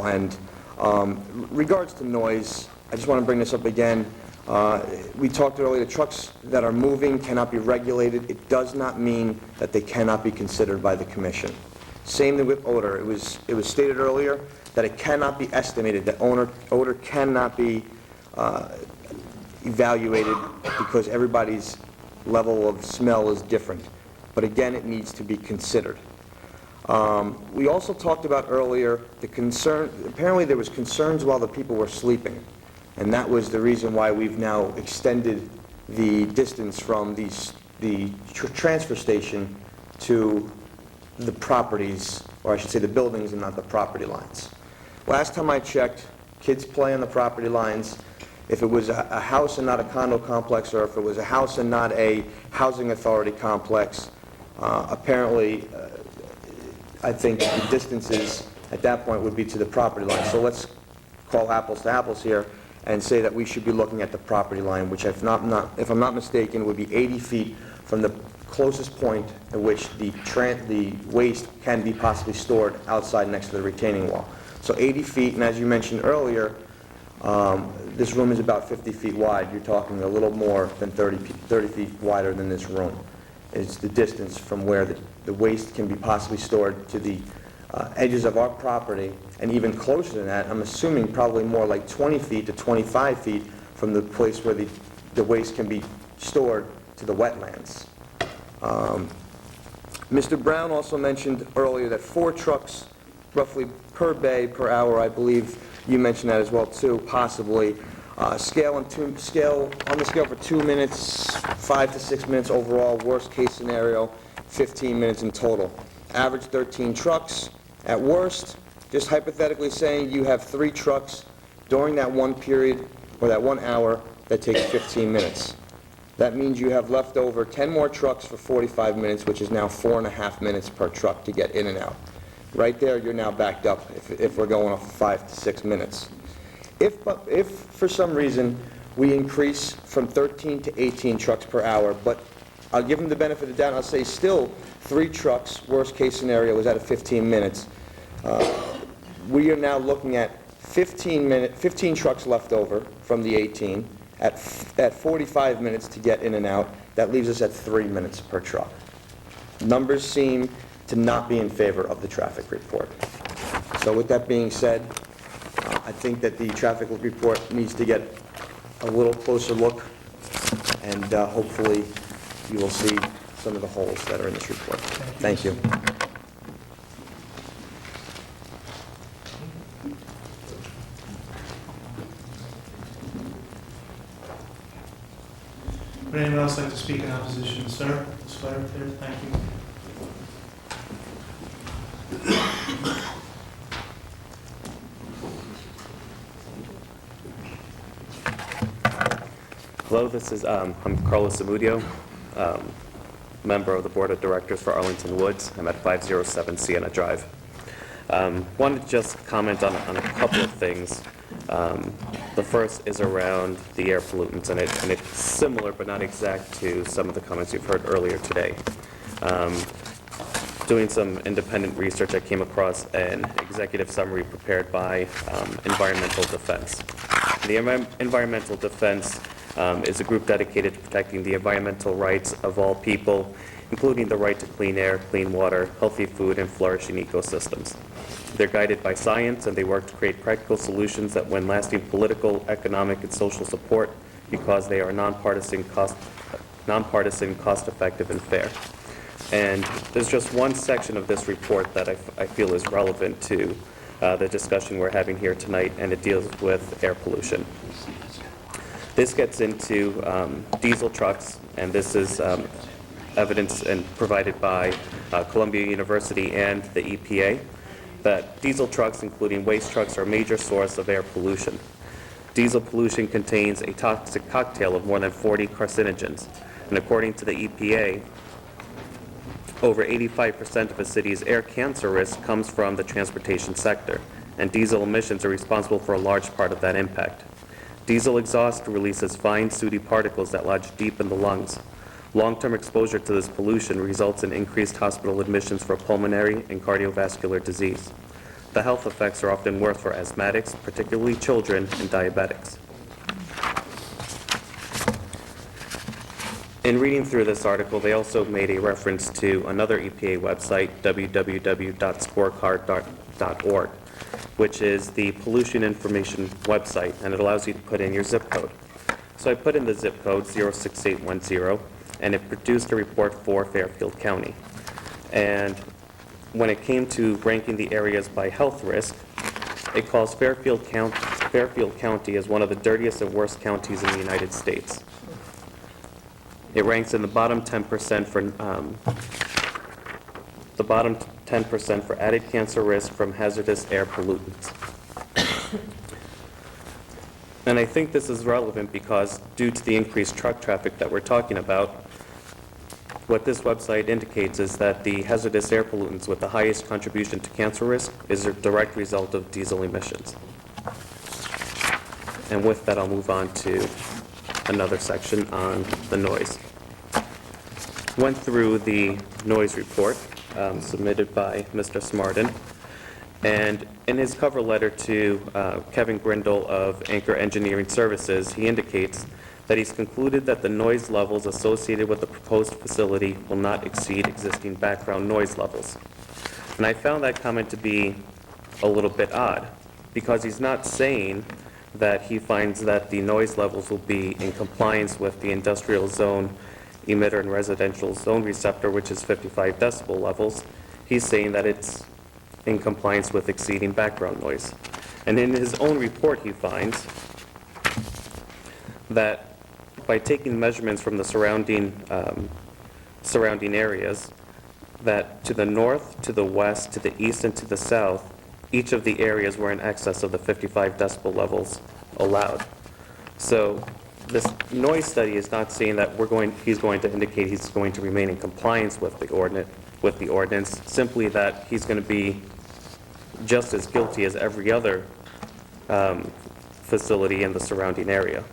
end. Regards to noise, I just want to bring this up again. We talked earlier, the trucks that are moving cannot be regulated. It does not mean that they cannot be considered by the commission. Same thing with odor. It was stated earlier that it cannot be estimated, that odor cannot be evaluated because everybody's level of smell is different. But again, it needs to be considered. We also talked about earlier the concern, apparently there was concerns while the people were sleeping, and that was the reason why we've now extended the distance from the transfer station to the properties, or I should say the buildings and not the property lines. Last time I checked, kids play on the property lines. If it was a house and not a condo complex, or if it was a house and not a housing authority complex, apparently, I think the distances at that point would be to the property line. So let's call apples to apples here and say that we should be looking at the property line, which if I'm not mistaken, would be 80 feet from the closest point at which the waste can be possibly stored outside next to the retaining wall. So 80 feet, and as you mentioned earlier, this room is about 50 feet wide. You're talking a little more than 30 feet wider than this room. It's the distance from where the waste can be possibly stored to the edges of our property, and even closer than that, I'm assuming probably more like 20 feet to 25 feet from the place where the waste can be stored to the wetlands. Mr. Brown also mentioned earlier that 4 trucks, roughly per bay per hour, I believe you mentioned that as well too, possibly. On the scale for 2 minutes, 5 to 6 minutes overall, worst case scenario, 15 minutes in total. Average 13 trucks. At worst, just hypothetically saying, you have 3 trucks during that one period, or that 1 hour, that takes 15 minutes. That means you have left over 10 more trucks for 45 minutes, which is now 4.5 minutes per truck to get in and out. Right there, you're now backed up if we're going off 5 to 6 minutes. If for some reason we increase from 13 to 18 trucks per hour, but I'll give them the benefit of the doubt, I'll say still 3 trucks, worst case scenario, is at 15 minutes. We are now looking at 15 trucks left over from the 18 at 45 minutes to get in and out. That leaves us at 3 minutes per truck. Numbers seem to not be in favor of the traffic report. So with that being said, I think that the traffic report needs to get a little closer look, and hopefully you will see some of the holes that are in this report. Thank you. Would anyone else like to speak in opposition? Sir, Ms. Flair, there, thank you. Hello, I'm Carlos Zamudio, member of the Board of Directors for Arlington Woods. I'm at 507 Sienna Drive. Wanted to just comment on a couple of things. The first is around the air pollutants, and it's similar but not exact to some of the comments you've heard earlier today. Doing some independent research, I came across an executive summary prepared by Environmental Defense. The Environmental Defense is a group dedicated to protecting the environmental rights of all people, including the right to clean air, clean water, healthy food, and flourishing ecosystems. They're guided by science, and they work to create practical solutions that win lasting political, economic, and social support because they are nonpartisan, cost-effective, and fair. And there's just one section of this report that I feel is relevant to the discussion we're having here tonight, and it deals with air pollution. This gets into diesel trucks, and this is evidence and provided by Columbia University and the EPA, that diesel trucks, including waste trucks, are a major source of air pollution. Diesel pollution contains a toxic cocktail of more than 40 carcinogens, and according to the EPA, over 85% of a city's air cancer risk comes from the transportation sector, and diesel emissions are responsible for a large part of that impact. Diesel exhaust releases fine, sooty particles that lodge deep in the lungs. Long-term exposure to this pollution results in increased hospital admissions for pulmonary and cardiovascular disease. The health effects are often worse for asthmatics, particularly children and diabetics. In reading through this article, they also made a reference to another EPA website, www.scorecard.org, which is the pollution information website, and it allows you to put in your zip code. So I put in the zip code 06810, and it produced a report for Fairfield County. And when it came to ranking the areas by health risk, it calls Fairfield County as one of the dirtiest and worst counties in the United States. It ranks in the bottom 10% for added cancer risk from hazardous air pollutants. And I think this is relevant because due to the increased truck traffic that we're talking about, what this website indicates is that the hazardous air pollutants with the highest contribution to cancer risk is a direct result of diesel emissions. And with that, I'll move on to another section on the noise. Went through the noise report submitted by Mr. Smartin, and in his cover letter to Kevin Grindle of Anchor Engineering Services, he indicates that he's concluded that the noise levels associated with the proposed facility will not exceed existing background noise levels. And I found that comment to be a little bit odd, because he's not saying that he finds that the noise levels will be in compliance with the industrial zone emitter and residential zone receptor, which is 55 decibel levels. He's saying that it's in compliance with exceeding background noise. And in his own report, he finds that by taking measurements from the surrounding areas, that to the north, to the west, to the east, and to the south, each of the areas were in excess of the 55 decibel levels allowed. So this noise study is not saying that he's going to indicate he's going to remain in compliance with the ordinance, simply that he's going to be just as guilty as every other facility in the surrounding area.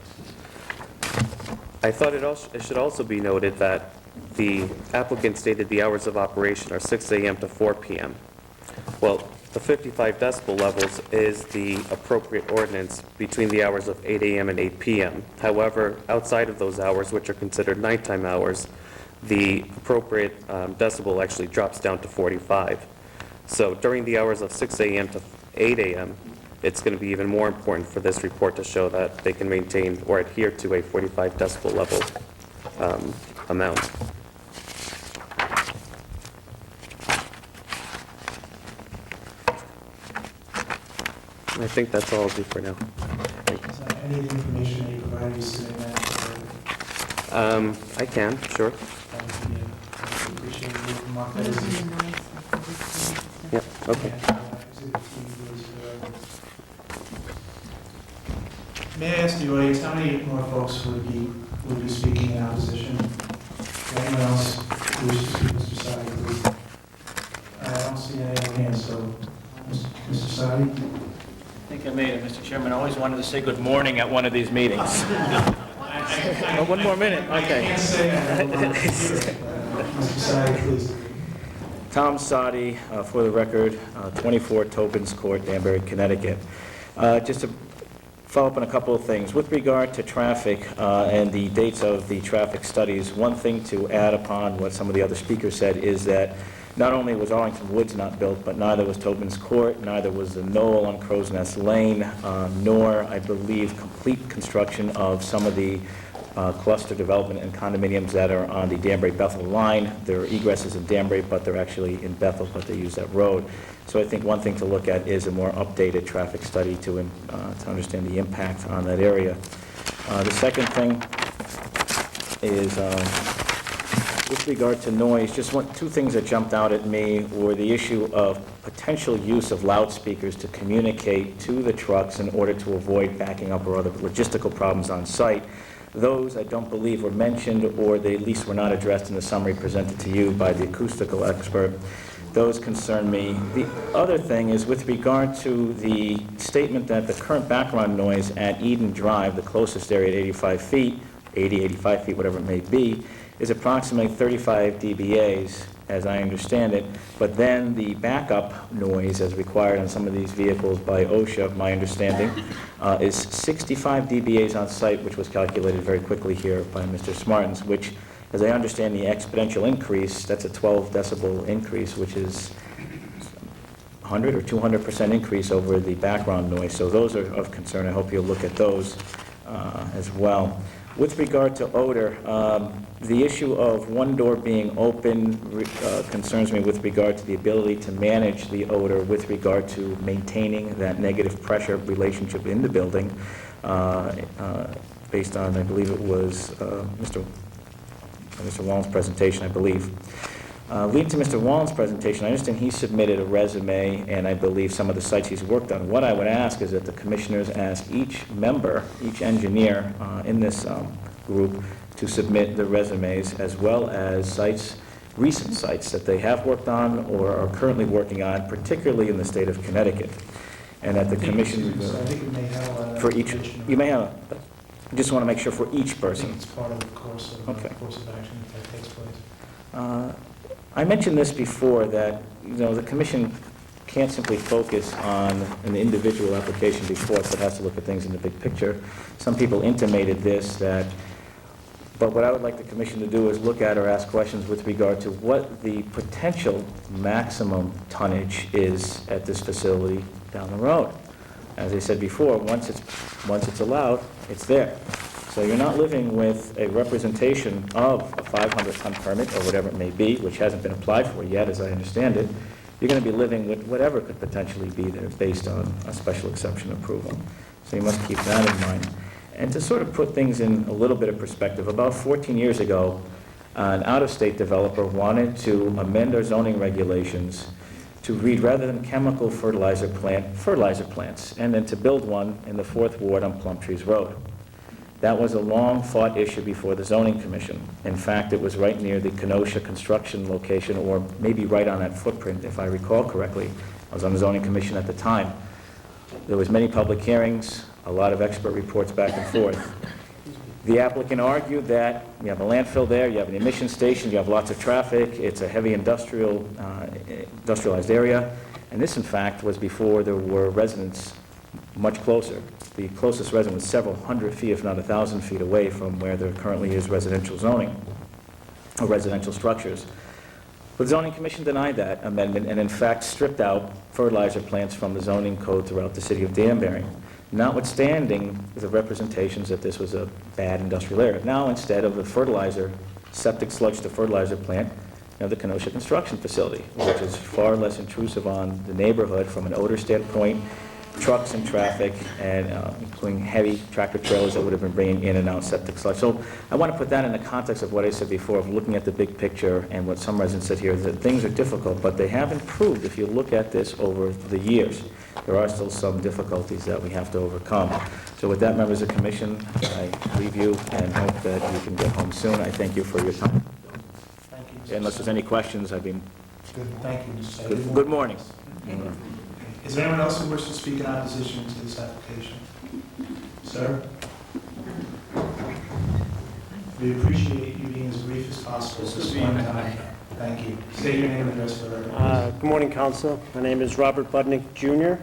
I thought it should also be noted that the applicant stated the hours of operation are 6 a.m. to 4 p.m. Well, the 55 decibel levels is the appropriate ordinance between the hours of 8 a.m. and 8 p.m. However, outside of those hours, which are considered nighttime hours, the appropriate decibel actually drops down to 45. So during the hours of 6 a.m. to 8 a.m., it's going to be even more important for this report to show that they can maintain or adhere to a 45 decibel level amount. I think that's all I'll do for now. So any of the information that you provided is submitted that, I can, sure. that would be, I appreciate you mark that as. Yep, okay. Exhibit T, please, for the record. May I ask the audience, how many more folks would be speaking in opposition? Anyone else who wishes to speak, Mr. Sadi, please? I don't see any other hands, so, Mr. Sadi? I think I made it, Mr. Chairman. I always wanted to say good morning at one of these meetings. Oh, one more minute, I okay. can't say that. I don't want to hear it. Mr. Sadi, please. Tom Sadi, for the record, 24 Tobin's Court, Danbury, Connecticut. Just to follow up on a couple of things. With regard to traffic and the dates of the traffic studies, one thing to add upon what some of the other speakers said is that not only was Arlington Woods not built, but neither was Tobin's Court, neither was the Knoll on Crow's Nest Lane, nor, I believe, complete construction of some of the cluster development and condominiums that are on the Danbury-Bethel line. There are egresses in Danbury, but they're actually in Bethel, but they use that road. So I think one thing to look at is a more updated traffic study to understand the impact on that area. The second thing is, with regard to noise, just two things that jumped out at me were the issue of potential use of loudspeakers to communicate to the trucks in order to avoid backing up or other logistical problems on site. Those, I don't believe, were mentioned, or they at least were not addressed in the summary presented to you by the acoustical expert. Those concern me. The other thing is with regard to the statement that the current background noise at Eden Drive, the closest area at 85 feet, 80, 85 feet, whatever it may be, is approximately 35 dBAs, as I understand it, but then the backup noise, as required on some of these vehicles by OSHA, my understanding, is 65 dBAs on site, which was calculated very quickly here by Mr. Smartens, which, as I understand the exponential increase, that's a 12 decibel increase, which is 100 or 200% increase over the background noise. So those are of concern. I hope you'll look at those as well. With regard to odor, the issue of one door being open concerns me with regard to the ability to manage the odor with regard to maintaining that negative pressure relationship in the building, based on, I believe it was Mr. Wallen's presentation, I believe. Leading to Mr. Wallen's presentation, I understand he submitted a resume and I believe some of the sites he's worked on. What I would ask is that the commissioners ask each member, each engineer in this group to submit the resumes as well as sites, recent sites that they have worked on or are currently working on, particularly in the state of Connecticut. And that the commission, I think we may have for each, you may have, I just want to make sure for each I person. think it's part of the course of, Okay. course of action that takes place. I mentioned this before, that, the commission can't simply focus on an individual application before it, but has to look at things in the big picture. Some people intimated this, but what I would like the commission to do is look at or ask questions with regard to what the potential maximum tonnage is at this facility down the road. As I said before, once it's allowed, it's there. So you're not living with a representation of a 500-ton permit, or whatever it may be, which hasn't been applied for yet, as I understand it. You're going to be living with whatever could potentially be there based on a special exception approval. So you must keep that in mind. And to sort of put things in a little bit of perspective, about 14 years ago, an out-of-state developer wanted to amend our zoning regulations to read, rather than chemical fertilizer plants, and then to build one in the 4th Ward on Plumtrees Road. That was a long-fought issue before the Zoning Commission. In fact, it was right near the Kenosha construction location, or maybe right on that footprint, if I recall correctly. I was on the Zoning Commission at the time. There was many public hearings, a lot of expert reports back and forth. The applicant argued that you have a landfill there, you have an emission station, you have lots of traffic, it's a heavy industrialized area, and this, in fact, was before there were residents much closer. The closest resident was several hundred feet, if not 1,000 feet away from where there currently is residential zoning, or residential structures. But the Zoning Commission denied that amendment and in fact stripped out fertilizer plants from the zoning code throughout the city of Danbury, notwithstanding the representations that this was a bad industrial area. Now, instead of the fertilizer, septic sludge to fertilizer plant, you have the Kenosha construction facility, which is far less intrusive on the neighborhood from an odor standpoint, trucks and traffic, and including heavy tractor trailers that would have been bringing in and out septic sludge. So I want to put that in the context of what I said before, of looking at the big picture, and what some residents said here, that things are difficult, but they have improved if you look at this over the years. There are still some difficulties that we have to overcome. So with that, members of the commission, I leave you and hope that you can get home soon. I thank you for your time. Thank you. Unless there's any questions, I'd be... Good, thank you, Mr. Sadi. Good morning. Is there anyone else who wishes to speak in opposition to this application? Sir? We appreciate you being as brief as possible at this point in time. Thank you. State your name and address for the record. Good morning, Council. My name is Robert Budnick Jr.,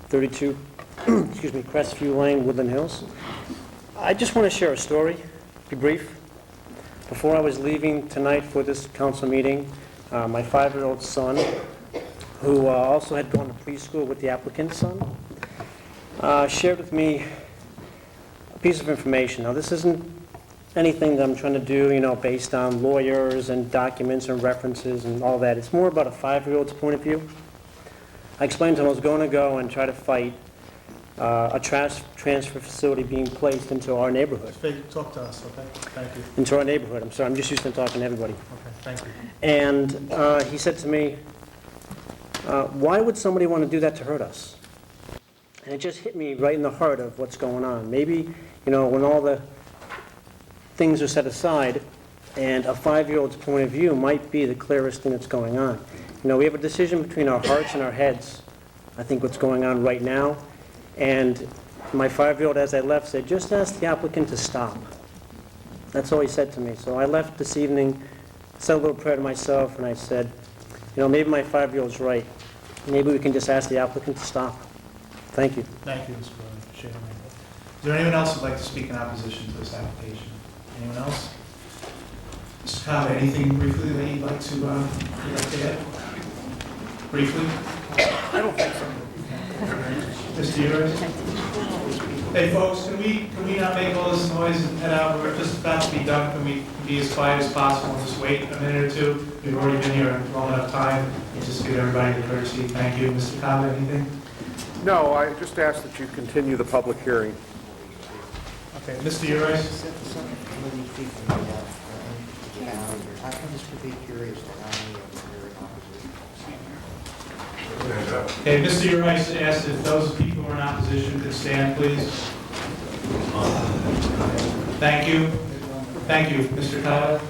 32, Crestview Lane, Woodland Hills. I just want to share a story, be brief. Before I was leaving tonight for this council meeting, my 5-year-old son, who also had gone to preschool with the applicant's son, shared with me a piece of information. Now, this isn't anything that I'm trying to do, based on lawyers and documents and references and all that. It's more about a 5-year-old's point of view. I explained to him I was going to go and try to fight a transfer facility being placed into our neighborhood. Talk to us, okay? Thank you. Into our neighborhood. I'm sorry, I'm just used to talking to everybody. Okay, thank you. And he said to me, why would somebody want to do that to hurt us? And it just hit me right in the heart of what's going on. Maybe, when all the things are set aside, and a 5-year-old's point of view might be the clearest thing that's going on. We have a decision between our hearts and our heads, I think what's going on right now, and my 5-year-old, as I left, said, just ask the applicant to stop. That's all he said to me. So I left this evening, said a little prayer to myself, and I said, maybe my 5-year-old's right. Maybe we can just ask the applicant to stop. Thank you. Thank you, Mr. Burley, for sharing that. Is there anyone else who'd like to speak in opposition to this application? Anyone else? Mr. Cobb, anything briefly that you'd like to add? Briefly? I don't think so. Mr. Urias? Hey, folks, can we not make all this noise and head out? We're just about to be done. Can we be as quiet as possible and just wait a minute or two? We've already been here a long enough time. And just give everybody the courtesy. Thank you. Mr. Cobb, anything? No, I just ask that you continue the public hearing. Okay, Mr. Urias? I just would be curious to how many of them are in opposition. Okay, Mr. Urias asked if those people who are in opposition could stand, please. Thank you. Thank you. Mr. Cobb?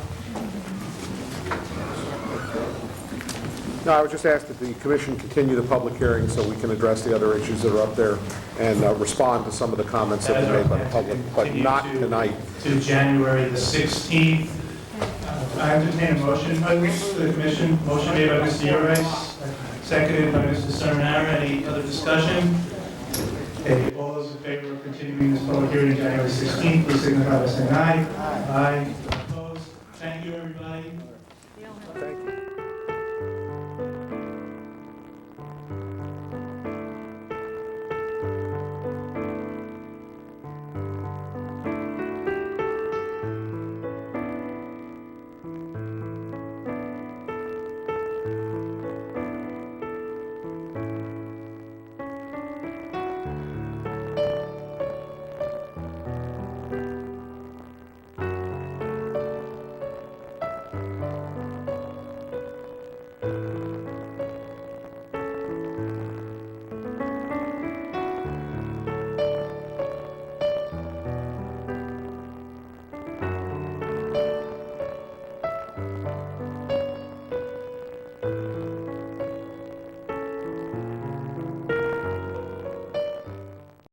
No, I would just ask that the commission continue the public hearing so we can address the other issues that are up there and respond to some of the comments that were made by the public, but not tonight. To January the 16th. I entertain a motion by the commission. Motion made by Mr. Urias, seconded by Mr. Seminara. Any other discussion? Okay, all those in favor of continuing this public hearing January 16th, please signify by saying aye. Aye. Opposed? Thank you, everybody. Thank you.